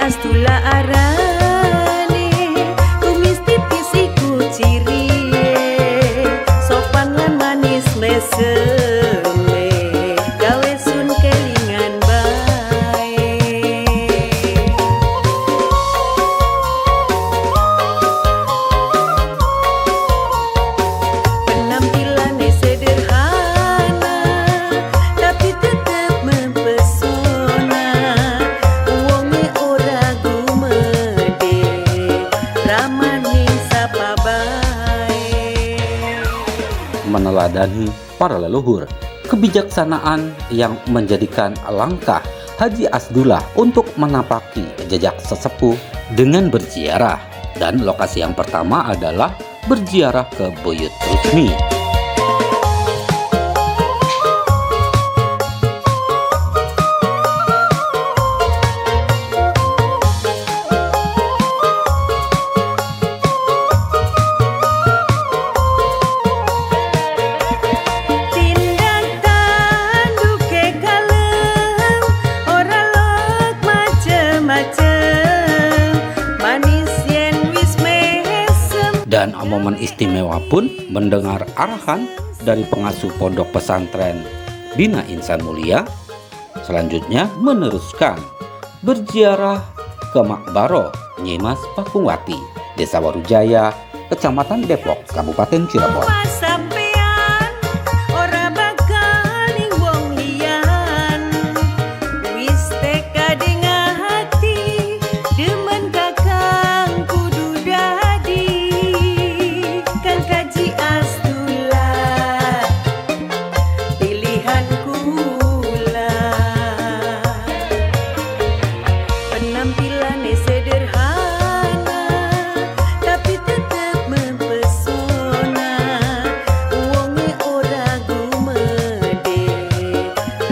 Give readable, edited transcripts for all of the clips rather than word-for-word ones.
astula arane tumis tipis iku cirie sopan lan manis lesele gawe sun kelingan bae. Penampilannya sederhana tapi tetep mempesona, wonge ora gumede ramah ning sapa bae. Meneladani para leluhur, kebijaksanaan yang menjadikan langkah Haji Asdullah untuk menapaki jejak sesepuh dengan berziarah, dan lokasi yang pertama adalah berziarah ke Buyut Rusmi. Tindak tanduke kalem ora lok macem-macem manis yen wis mesem. Dan momen istimewa pun mendengar arahan dari pengasuh pondok pesantren Bina Insan Mulia. Selanjutnya meneruskan berziarah ke Makbaro Nyimas Pakungwati, Desa Warujaya, Kecamatan Depok, Kabupaten Cirebon. Sampean ora bakal ning wong liyan wis tekad ing ati demen kakang kudu dadi Kang Kaji Asdullah pilihan kula. Penampilannya sederhana tapi tetep mempesona, wonge ora gumede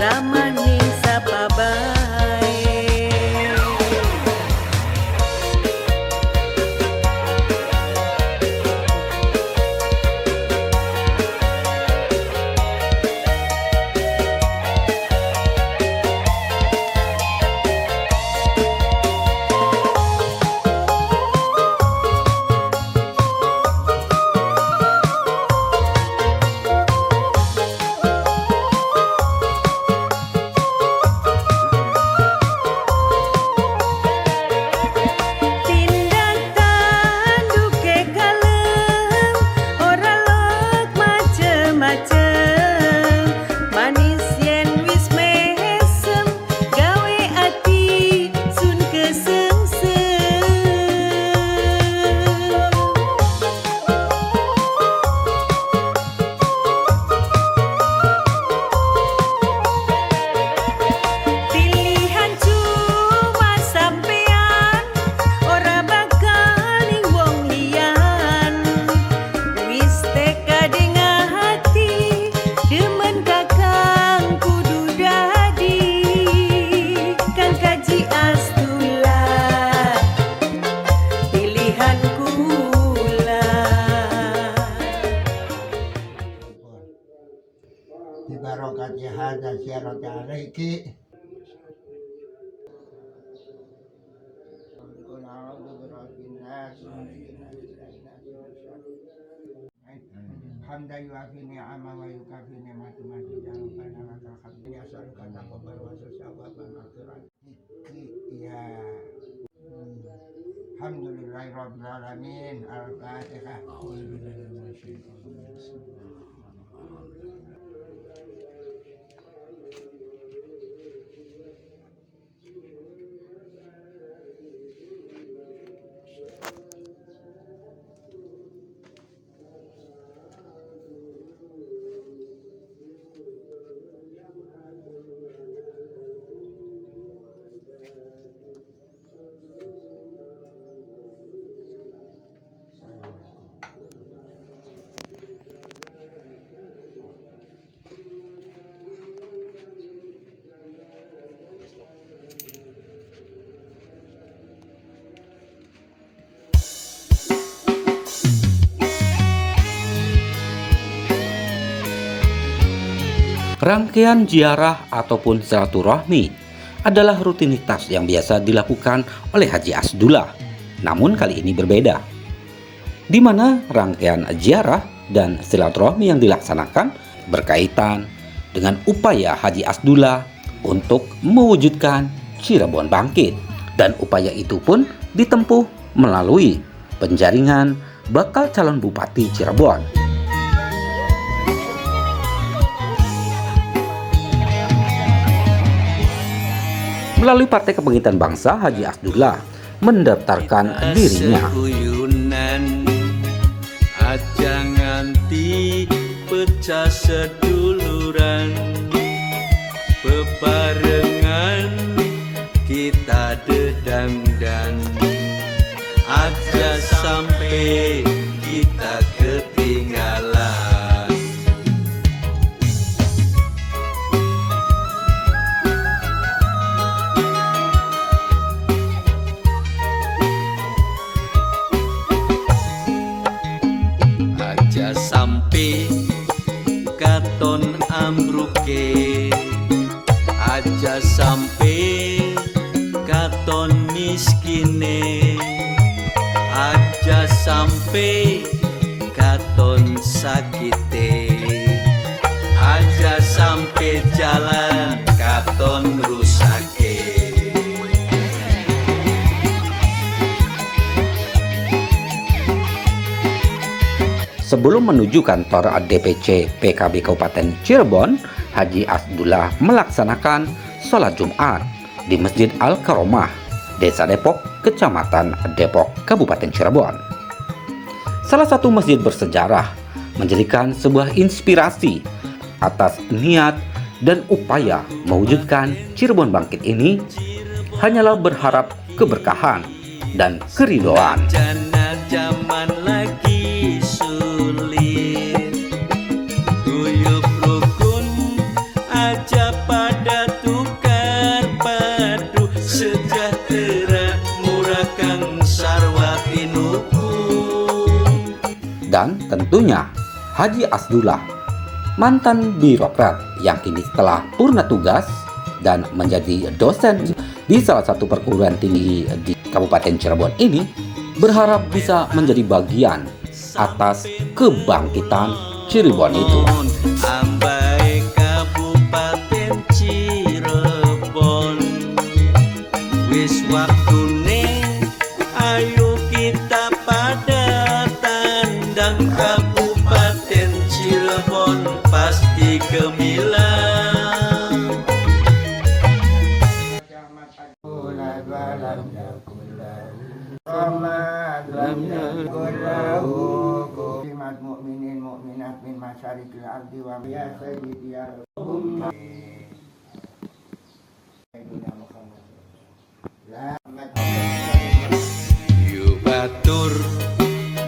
ramah ning sapa bae. Tindak tanduke kalem ora lok macem-macem manis yen wis mesem gawe ati sun kesengsem. Pilihan cuma sampean ora bakal ning wong liyan wis tekad ing ati demen kakang kudu dadi Kang Kaji Asdullah pilihan kula. Di barokati hadza ziyarati alaiki. Qul a'udzu birabbin nas. Hamdan yuafi ni'ama wa yukafi ni'mati ma tujalu kana lakal hamdu ya saluka taqabbal wa sawaba maghfirah. Ya. Alhamdulillahi rabbil alamin. Al-Fatihah. Rangkaian ziarah ataupun silaturahmi adalah rutinitas yang biasa dilakukan oleh Haji Asdullah. Namun kali ini berbeda, di mana rangkaian ziarah dan silaturahmi yang dilaksanakan berkaitan dengan upaya Haji Asdullah untuk mewujudkan Cirebon bangkit. Dan upaya itu pun ditempuh melalui penjaringan bakal calon Bupati Cirebon. Melalui Partai Kebangkitan Bangsa, Haji Asdullah mendaftarkan dirinya. Aja nganti pecah seduluran, bebarengan kita dedangdan, aja sampai kita ketinggalan. Aja sampai katon ambruke, aja sampai katon miskine, aja sampai katon sakite, aja sampai jalan katon rusake. Sebelum menuju kantor DPC PKB Kabupaten Cirebon, Haji Asdullah melaksanakan sholat Jumat di Masjid Al-Karomah, Desa Depok, Kecamatan Depok, Kabupaten Cirebon. Salah satu masjid bersejarah menjadikan sebuah inspirasi atas niat dan upaya mewujudkan Cirebon bangkit ini hanyalah berharap keberkahan dan keridhaan. Zaman lagi sulit, guyup rukun aja pada tukar padu, sejahtera murah kang sarwati nukun. Dan tentunya Haji Asdullah, mantan birokrat yang kini setelah purna tugas dan menjadi dosen di salah satu perguruan tinggi di Kabupaten Cirebon ini, berharap bisa menjadi bagian atas kebangkitan Cirebon itu. Ambai Kabupaten Cirebon, wis waktune ayo kita pada tandang, Kabupaten Cirebon pasti gemilang. Mukminin mukminat min masyarikil ardi wa ya sayyidi ya Rabbumma Yuk batur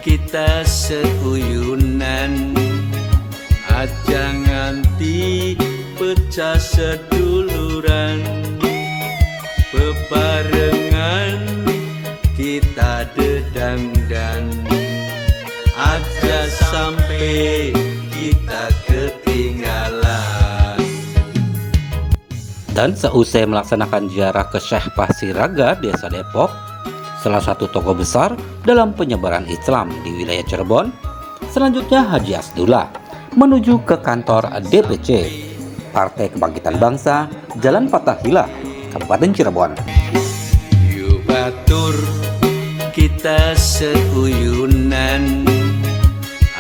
kita seuyunan, aja nganti pecah seduluran, bebarengan kita dedangdan, aja sampai kita ketinggalan. Dan seusai melaksanakan ziarah ke Syekh Pasiraga, Desa Depok, salah satu tokoh besar dalam penyebaran Islam di wilayah Cirebon, selanjutnya Haji Asdullah menuju ke kantor DPC Partai Kebangkitan Bangsa, Jalan Fathahillah, Kabupaten Cirebon. Yuk batur kita seuyunan,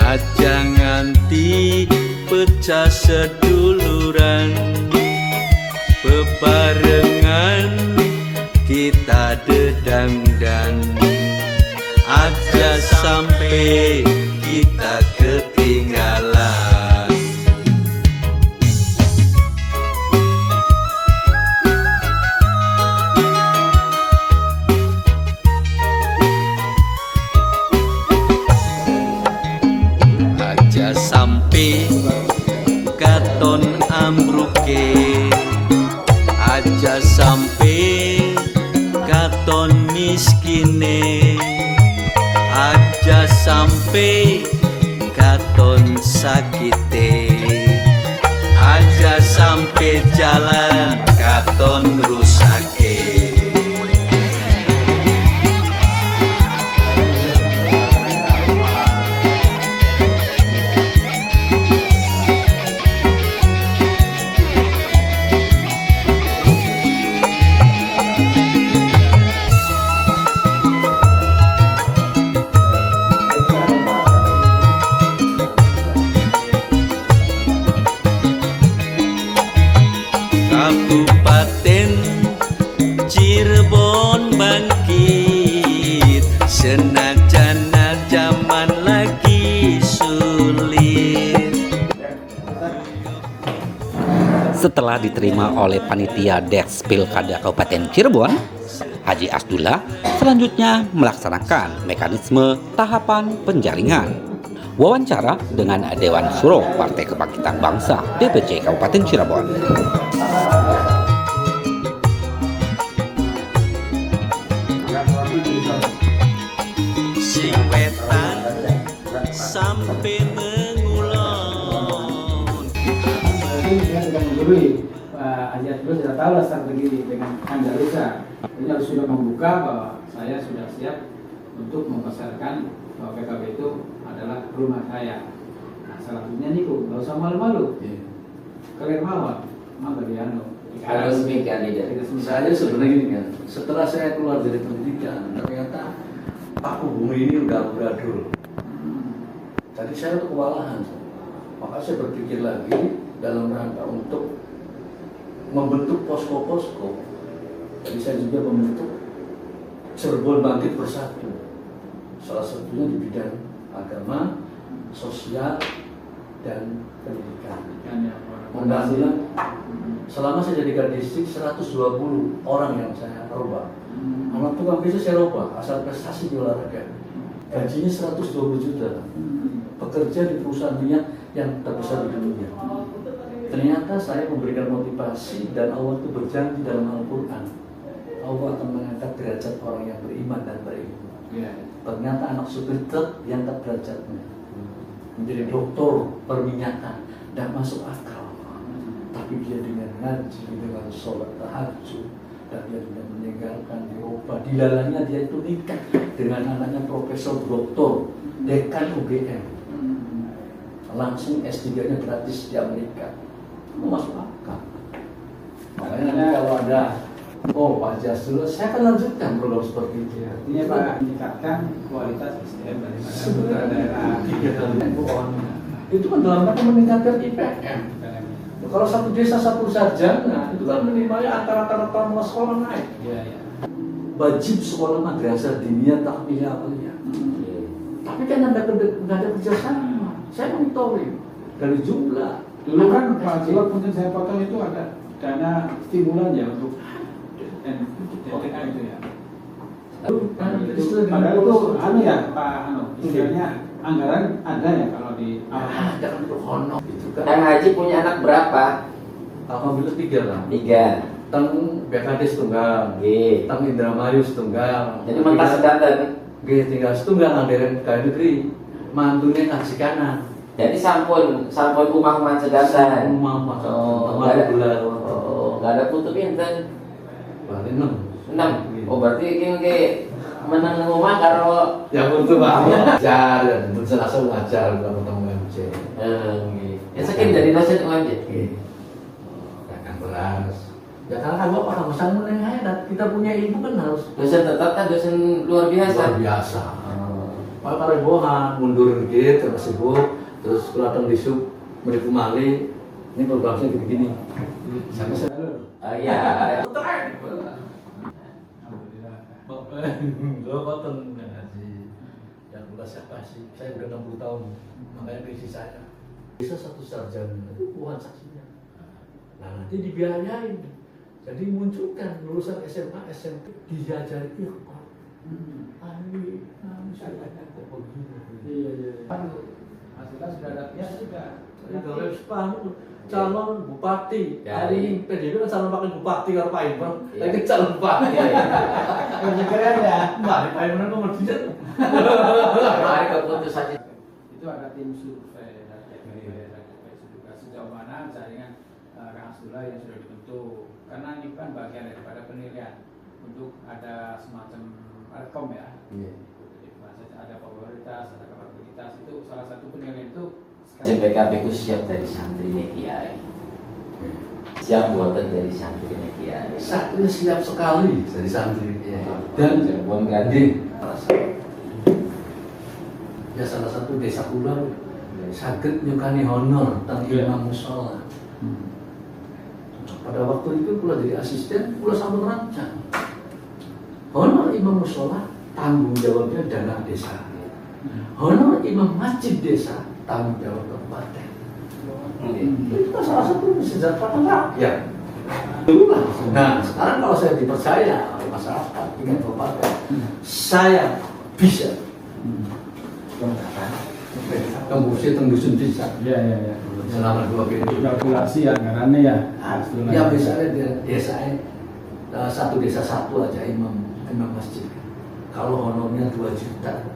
aja nganti pecah seduluran, bebarengan kita dedangdan, aja sampai kita ketinggalan. Aja sampai katon ambruke, aja sampai katon miskine, aja sampai katon sakite, aja sampai jalan katon rusak. Kabupaten Cirebon bangkit, senajan zaman lagi sulit. Setelah diterima oleh panitia Deks Pilkada Kabupaten Cirebon, Haji Asdullah selanjutnya melaksanakan mekanisme tahapan penjaringan. Wawancara dengan Dewan Suro Partai Kebangkitan Bangsa DPC Kabupaten Cirebon. Si wetan sampai mengulon. Saya sudah menggurui Pak Haji Asdullah, sudah tahu lah strategi dengan Andalusa. Ini harus sudah membuka bahwa saya sudah siap untuk membesarkan bahwa PKB itu adalah rumah saya. Nah, salah satunya niku, nggak usah malu-malu. Kalian mawar, mangga dianu. Harus kandidat. Saya sebenarnya gini kan, setelah saya keluar dari pendidikan, ternyata aku bumi ini udah amburadul. Jadi saya tuh kewalahan. Maka saya berpikir lagi dalam rangka untuk membentuk posko-posko. Jadi saya juga membentuk Cirebon Bangkit Bersatu. Salah satunya di bidang agama, sosial, dan pendidikan. Alhamdulillah, selama saya jadi Kadistik 120 orang yang saya rubah. Anak tukang pisau saya rubah, asal prestasi di olahraga. Gajinya 120 juta. Bekerja di perusahaan minyak yang terbesar di dunia. Ternyata saya memberikan motivasi dan Allah itu berjanji dalam Al-Quran. Allah akan mengangkat derajat orang yang beriman dan berilmu. Ternyata anak supir truk diangkat derajatnya menjadi doktor perminyakan, dan masuk akal. Tapi dia dengan ngaji, dengan sholat tahajud, dan dia tidak meninggalkan dirubah. Dilalanya dia itu nikah dengan anaknya profesor doktor dekan UGM. Langsung S3-nya gratis di Amerika. Itu masuk akal. Makanya nanti kalau ada Pak Haji Asdullah, saya akan lanjutkan program seperti itu. Artinya Pak, meningkatkan kualitas SDM dari daerah. Itu kan dalam rangka meningkatkan IPM. Kalau satu desa satu sarjana, itu kan minimalnya rata-rata sekolah naik. Wajib sekolah madrasah diniyah takmiyah aliyah. Tapi kan nggak ada kerjasama. Saya monitoring dari jumlah. Dulu kan Pak Asdullah, mungkin saya potong, itu ada dana stimulan ya untuk DTK itu ya. Padahal itu ya Pak istilahnya anggaran ada ya kalau di Jangan berhono itu kan. Kang Haji punya anak berapa? Alhamdulillah 3 lah. 3. Teng BKD setunggal, Teng Indramayu setunggal. Jadi mentas sedanten. Tinggal setunggal nang derek ke negeri. Mantunya ngaji kanan. Jadi sampun rumah sedanten. Rumah nggak ada putu pinten. Berarti 6. 6. Oh berarti ini menang rumah karo Ya betul Pak. Ngajar, tentu langsung ngajar kalau ketemu MC. Ya sekian dari dosen UMJ. Dagang beras. Ya karena kan Bapak kan pesan menengah, kita punya ilmu kan harus Dosen tetap kan dosen luar biasa. luar biasa. Pak Karebohan mundur gitu terus sibuk, terus kelihatan disub menipu mali. Ini programnya begini. Sampai saya. Iya. Lo koton ngaji. Yang belas siapa sih? Saya udah 60 tahun. Makanya visi saya. Bisa satu sarjana itu bukan saksinya. Nah nanti dibiayain. Jadi munculkan lulusan SMA, SMP diajari ikhwan. Misalnya kok begini. Iya. Asdullah sudah ada ya sudah. Jadi kalau Spam calon bupati, Ya, hari ini PDIP kan calon wakil bupati kalau Pak Imron, lagi calon bupati. Keren ya. Mbak, Pak Imron kok merdian? Hari keputusan Itu ada tim survei sejauh mana jaringan Kang Asdullah yang sudah dibentuk, karena ini kan bagian daripada penilaian untuk ada semacam rekom ya. Ada popularitas, ada kapabilitas, itu salah satu penilaian itu. PKB ku siap dari santri Kiai. Siap buatan dari santri Kiai. Santri siap sekali dari santri. Dan Cirebon ganti. Ya salah satu desa kula saged nyukani honor tentang imam mushola. Pada waktu itu kula jadi asisten, kula sampun rancang. Honor imam mushola tanggung jawabnya dana desa. Honor imam masjid desa tanggung jawab kabupaten. Itu kan salah satu kesejahteraan rakyat. Nah, sekarang kalau saya dipercaya oleh masyarakat dengan kabupaten, saya bisa tembusi tembusun bisa. Ya. Selama 2 periode. Kalkulasi anggarannya ya. Ya misalnya di desa satu desa satu aja imam masjid. Kalau honornya 2 juta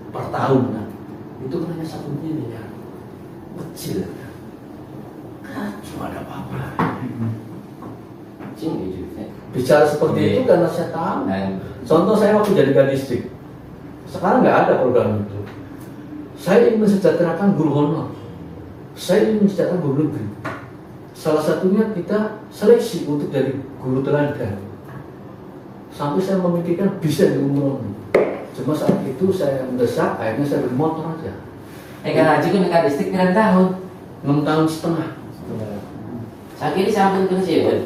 per tahun, nah, itu kan hanya 1 miliar. Kecil. Cuma ada apa-apa. Bicara seperti itu karena saya tahu. Contoh saya waktu jadi gadisdik, sekarang nggak ada program itu. Saya ingin mensejahterakan guru honor. Saya ingin mensejahterakan guru negeri. Salah satunya kita seleksi untuk jadi guru teladan. Sampai saya memikirkan bisa di umroh. Cuma saat itu saya mendesak, akhirnya saya beli motor aja. Kan haji kan dekat distrik pirang tahun. 6 tahun setengah. Saat ini sampun pensiun.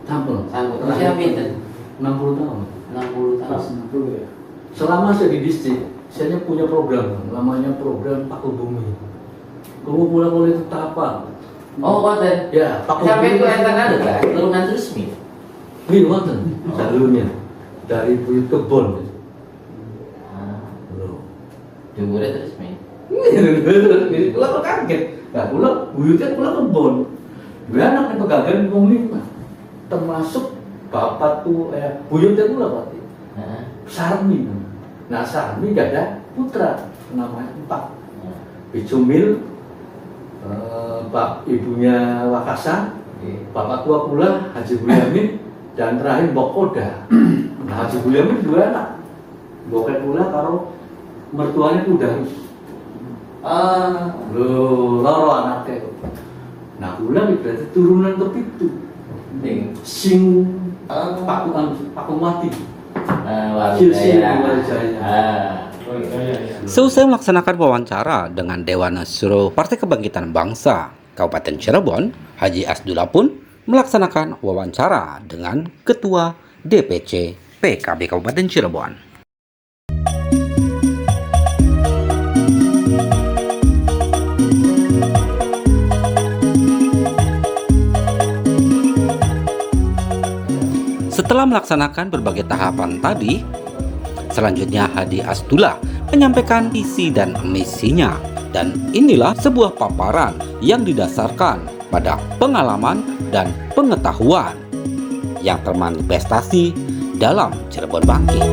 Sampun. Usia pinten? 60 tahun. 60 tahun. 60 ya. Selama saya di distrik, saya punya program, namanya program Paku Bumi. Kumpulan mulai itu apa? Oh, wonten. Ya, Paku Sampai Bumi. ku enten anu kan, turunan resmi. Ini wonten jalurnya dari Buyut Kebon. Loh. Jumure resmi. Ini kula kok kaget. Nah, kula buyutnya kula Kebon. Dua anak yang pegagan wong 5. Termasuk bapak tuh buyutnya kula Pak. Heeh. Sarmi. Nah, Sarmi gak ada putra, namanya 4. Bicumil, ibunya Wakasan, bapak tua pula Haji Bulyamin, dan terakhir Mbok Koda. Nah, Haji Bulyamin 2 anak. Mbok pula karo mertuanya Kudarus. Loro anaknya. Nah, kula berarti turunan kepitu. Sing Paku mati. Seusai melaksanakan wawancara dengan Dewan Suro Partai Kebangkitan Bangsa Kabupaten Cirebon, Haji Asdullah pun melaksanakan wawancara dengan Ketua DPC PKB Kabupaten Cirebon. Setelah melaksanakan berbagai tahapan tadi, selanjutnya Haji Asdullah menyampaikan visi dan misinya. Dan inilah sebuah paparan yang didasarkan pada pengalaman dan pengetahuan yang termanifestasi dalam Cirebon Bangkit.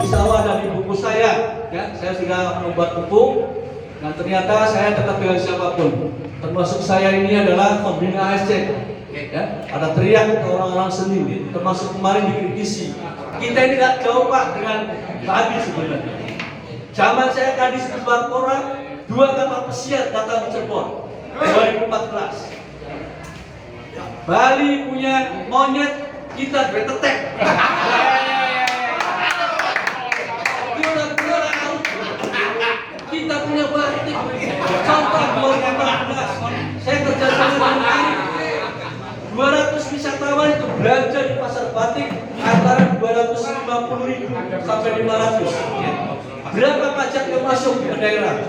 Insya dari buku saya, ya, saya sudah membuat buku dan ternyata saya tetap dengan siapapun. Termasuk saya ini adalah pembina ASC. Ya, ada teriak ke orang-orang seni, termasuk kemarin dikritisi. Kita ini tidak jauh Pak dengan Bali sebenarnya. Zaman saya kadis di Barkora, 2 kapal pesiar datang di Cirebon 2014. Bali punya monyet, kita betetek. Kita punya batik. Contoh 2014, saya kerja sama dengan 200 wisatawan itu belanja di pasar batik antara 250.000 sampai 500. Berapa pajak yang masuk ke daerah?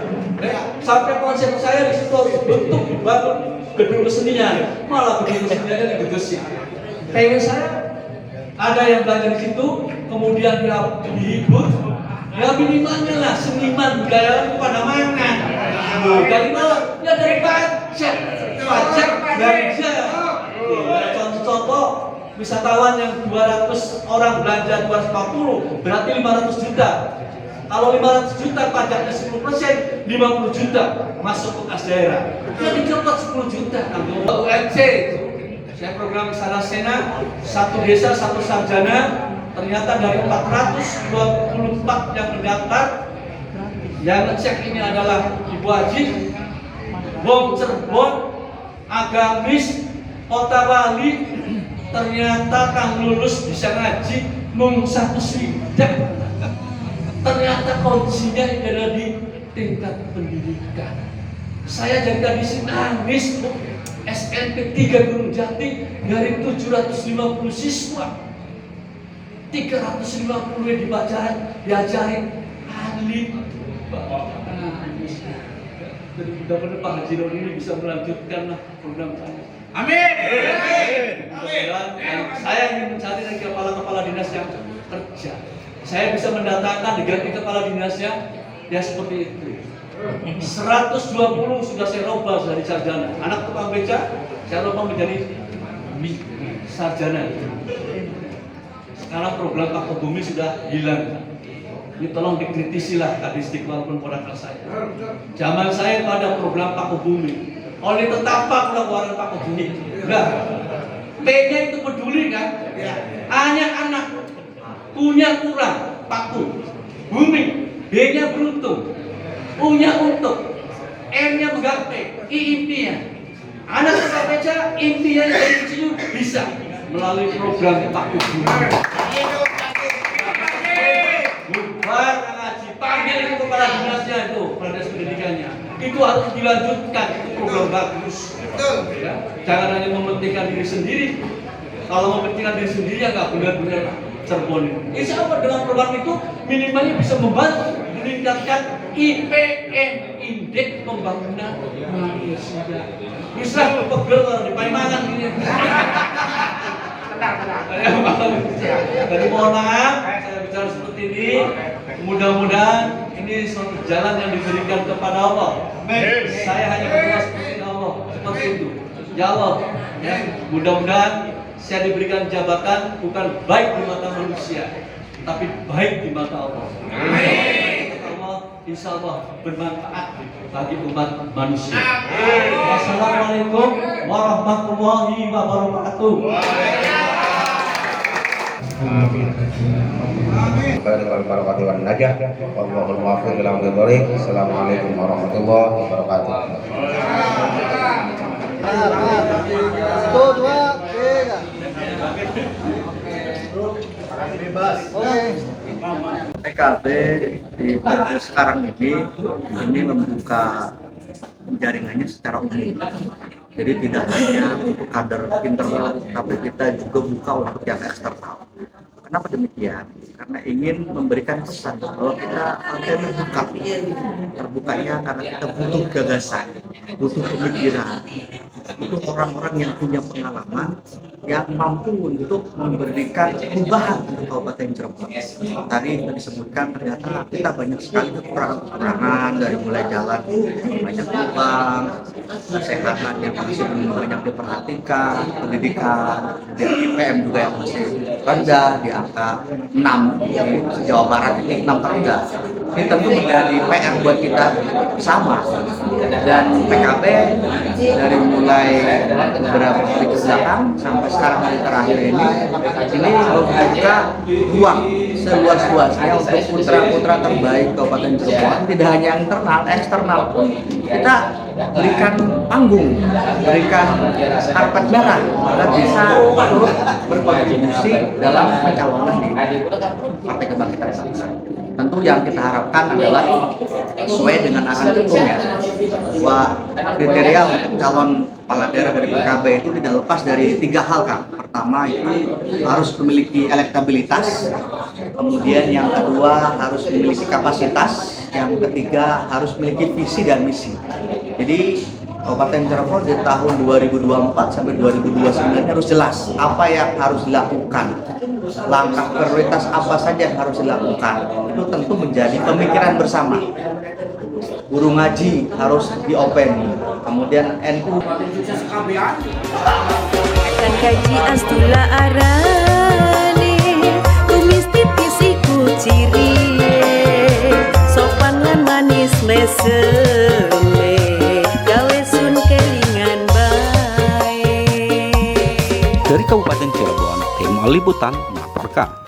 Sampai konsep saya di situ bentuk dibangun gedung kesenian, malah gedung keseniannya digedesin. Pengen saya ada yang belanja di situ, kemudian dihibur, ya minimalnya lah seniman budaya pada mana? Dari mana? Ya dari pajak belanja. Contoh wisatawan yang 200 orang belanja 240 berarti 500 juta. Kalau 500 juta pajaknya 10%, 50 juta masuk ke kas daerah. Jadi copot 10 juta. UMC, saya program Sarasena, 1 desa 1 sarjana. Ternyata dari 424 yang mendaftar, yang ngecek ini adalah Ibu Haji, Bom Cirebon, Agamis, Kota Bali. Ternyata kang lulus bisa ngaji mung 1 swidak. Ternyata kondisinya ada di tingkat pendidikan. Saya jadi gadis nangis, Bu. SMP 3 Gunung Jati dari 750 siswa 350 yang diajarin alif. Dan mudah-mudahan Pak Haji Roni ini bisa melanjutkan program saya. Amin. Mudah-mudahan saya ingin mencari lagi kepala-kepala dinas yang kerja. Saya bisa mendatangkan diganti kepala dinasnya ya seperti itu. 120 sudah saya roba dari sarjana. Anak tukang beca saya roba menjadi sarjana. Sekarang program Pak Bumi sudah hilang. Ini tolong dikritisi lah Kadisdik walaupun ponakan saya. Zaman saya itu ada program Pak Bumi. Oleh tetapak waran Pak Bumi. Enggak. P-nya itu peduli kan? A-nya anak. U-nya kurang, Paku. Bumi. B-nya beruntung. U-nya untuk. M-nya megang P. I impian. Anak tukang beca impian dari kecil bisa melalui program Pak Bumi. Bubar ngaji, panggil itu kepala dinasnya itu, kepala dinas pendidikannya. Itu harus dilanjutkan, itu program bagus. Ya, jangan hanya mementingkan diri sendiri. Kalau mementingkan diri sendiri ya nggak benar-benar Cirebon. Insya Allah dengan program itu minimalnya bisa membantu meningkatkan IPM, Indeks Pembangunan Manusia. Bisa pegel kalau di Paimangan gini. Jadi mohon maaf saya bicara seperti ini. Mudah-mudahan ini suatu jalan yang diberikan kepada Allah. Saya hanya berdoa seperti Allah, seperti itu. Ya Allah, ya, mudah-mudahan saya diberikan jabatan bukan baik di mata manusia, tapi baik di mata Allah. Allah, insya Allah bermanfaat bagi umat manusia. Wassalamualaikum warahmatullahi wabarakatuh. Assalamualaikum warahmatullahi wabarakatuh. 1, 2, 3. Bebas. PKB di periode sekarang ini membuka jaringannya secara umum. Jadi tidak hanya untuk kader internal, tapi kita juga buka untuk yang eksternal. Kenapa demikian? Karena ingin memberikan pesan bahwa kita terbukanya karena kita butuh gagasan, butuh pemikiran, butuh orang-orang yang punya pengalaman, yang mampu untuk memberikan perubahan untuk Kabupaten Cirebon. Tadi disebutkan ternyata kita banyak sekali kekurangan dari mulai jalan banyak lubang, kesehatan yang masih belum banyak diperhatikan, pendidikan, dan IPM juga yang masih rendah di angka 6 di Jawa Barat ini 6 terendah. Ini tentu menjadi PR buat kita sama. Dan PKB dari mulai beberapa hari ke belakang sampai sekarang hari terakhir ini membuka ruang seluas-luasnya untuk putra-putra terbaik Kabupaten Cirebon. Tidak hanya internal, eksternal pun kita berikan panggung, berikan karpet merah agar bisa turut berkontribusi dalam pencalonan di Partai Kebangkitan Bangsa. Tentu yang kita harapkan adalah sesuai dengan arahan ketumnya bahwa kriteria untuk calon kepala daerah dari PKB itu tidak lepas dari 3 hal, Kang. Pertama itu harus memiliki elektabilitas, kemudian yang kedua harus memiliki kapasitas, yang ketiga harus memiliki visi dan misi. Jadi Kabupaten Cirebon di tahun 2024 sampai 2029 harus jelas apa yang harus dilakukan, langkah prioritas apa saja yang harus dilakukan. Itu tentu menjadi pemikiran bersama. Guru ngaji harus diopeni, kemudian NU Kan kaji astula arane tumis tipis iku ciri sopangan manis meseme gawe sun kelingan bae. Dari Kabupaten Cirebon, tim liputan melaporkan.